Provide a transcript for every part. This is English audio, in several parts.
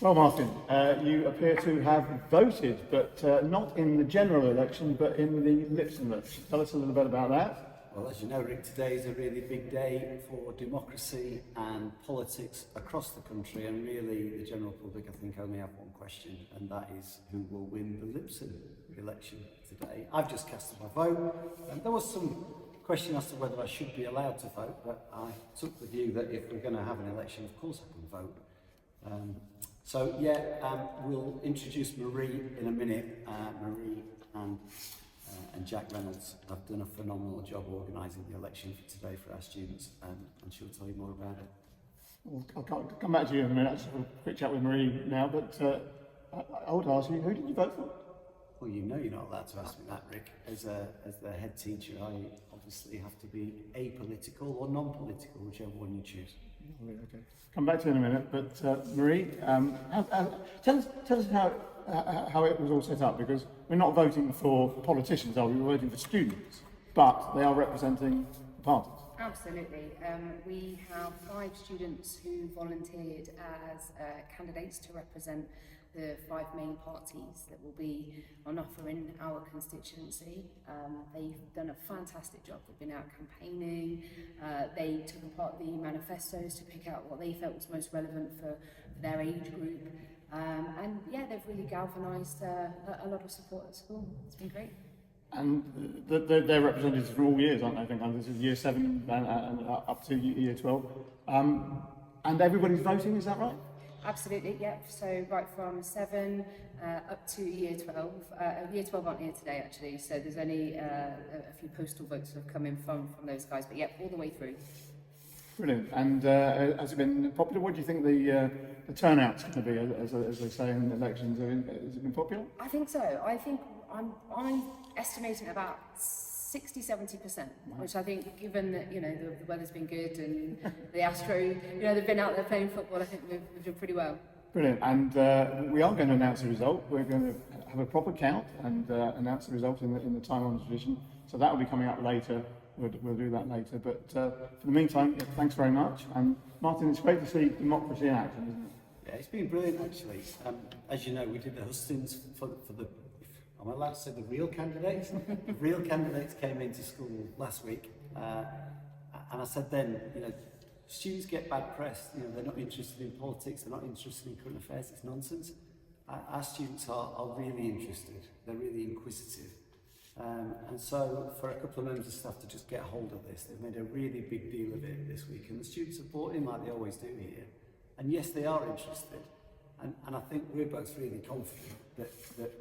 Well, Martin, you appear to have voted, but not in the general election, but in the Lipson election. Tell us a little bit about that. Well, as you know, Rick, today is a really big day for democracy and politics across the country, and really the general public, I think, only have one question, and that is who will win the Lipson election today. I've just cast my vote, and there was some question as to whether I should be allowed to vote, but I took the view that if we're going to have an election, of course I can vote. We'll introduce Marie in a minute. Marie and Jack Reynolds have done a phenomenal job organising the election for today for our students, and she'll tell you more about it. Well, I'll come back to you in a minute. I'll just have a quick chat with Marie now, but I want to ask you, who did you vote for? Well, you know you're not allowed to ask me that, Rick. As the head teacher, I obviously have to be apolitical or non-political, whichever one you choose. Okay. Come back to you in a minute, but Marie, tell us how it was all set up, because we're not voting for politicians, are we? We're voting for students, but they are representing the parties. Absolutely. We have 5 students who volunteered as candidates to represent the 5 main parties that will be on offer in our constituency. They've done a fantastic job. They've been out campaigning. They took apart the manifestos to pick out what they felt was most relevant for their age group. They've really galvanised a lot of support at school. It's been great. And they're representatives from all years, aren't they? I think this is year 7 and up to year 12. And everybody's voting, is that right? Absolutely, yep. So right from 7 up to year 12. Year 12 aren't here today, actually, so there's only a few postal votes that have come in from those guys, but yep, all the way through. Brilliant. And has it been popular? What do you think the turnout's going to be, as they say in elections? Has it been popular? I think so. I think I'm estimating about 60-70%, which I think, given that the weather's been good and the Astros, they've been out there playing football, I think we've done pretty well. Brilliant. And we are going to announce the result. We're going to have a proper count and announce the result in the time-honoured tradition. So that will be coming up later. We'll do that later. But for the meantime, thanks very much. And Martin, it's great to see democracy in action, isn't it? Yeah, it's been brilliant actually. As you know, we did the hustings for the. Am I allowed to say the real candidates? The real candidates came into school last week, and I said then, students get bad press. They're not interested in politics. They're not interested in current affairs. It's nonsense. Our students are really interested. They're really inquisitive. And so for a couple of members of staff to just get hold of this, they've made a really big deal of it this week, and the students have bought in like they always do here. And yes, they are interested, and I think we're both really confident that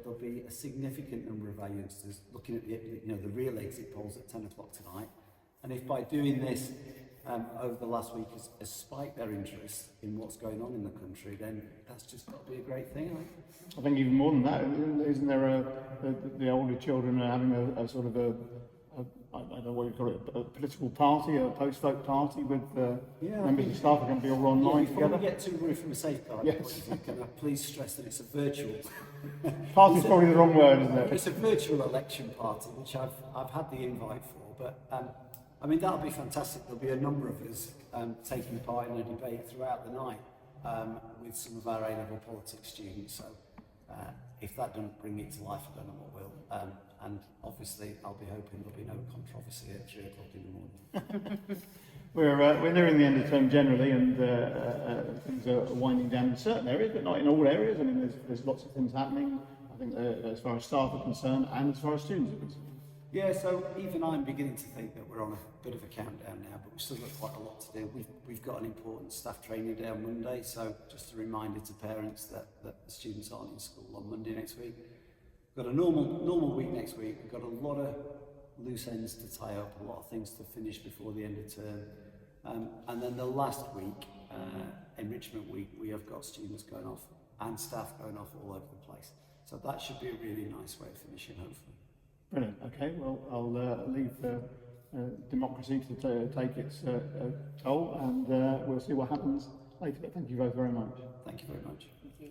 there'll be a significant number of our youngsters looking at the real exit polls at 10 o'clock tonight. And if by doing this over the last week has spiked their interest in what's going on in the country, then that's just got to be a great thing, I think. I think even more than that, isn't there the older children are having a sort of I don't know what you call it, a political party, a post-vote party with members of staff are going to be all online together. Before we get too worried from a safeguard point of view, can I please stress that it's a virtual... Party's probably the wrong word, isn't it? It's a virtual election party, which I've had the invite for, but that'll be fantastic. There'll be a number of us taking part in a debate throughout the night with some of our A-level politics students, so if that doesn't bring it to life, I don't know what will. And obviously, I'll be hoping there'll be no controversy at 3 o'clock in the morning. We're nearing the end of term generally, and things are winding down in certain areas, but not in all areas. I mean, there's lots of things happening, I think, as far as staff are concerned and as far as students are concerned. Yeah, so even I'm beginning to think that we're on a bit of a countdown now, but we've still got quite a lot to do. We've got an important staff training day on Monday, so just a reminder to parents that the students aren't in school on Monday next week. We've got a normal week next week. We've got a lot of loose ends to tie up, a lot of things to finish before the end of term. And then the last week, enrichment week, we have got students going off and staff going off all over the place. So that should be a really nice way of finishing, hopefully. Brilliant. Okay, well, I'll leave democracy to take its toll, and we'll see what happens later. But thank you both very much. Thank you very much. Thank you.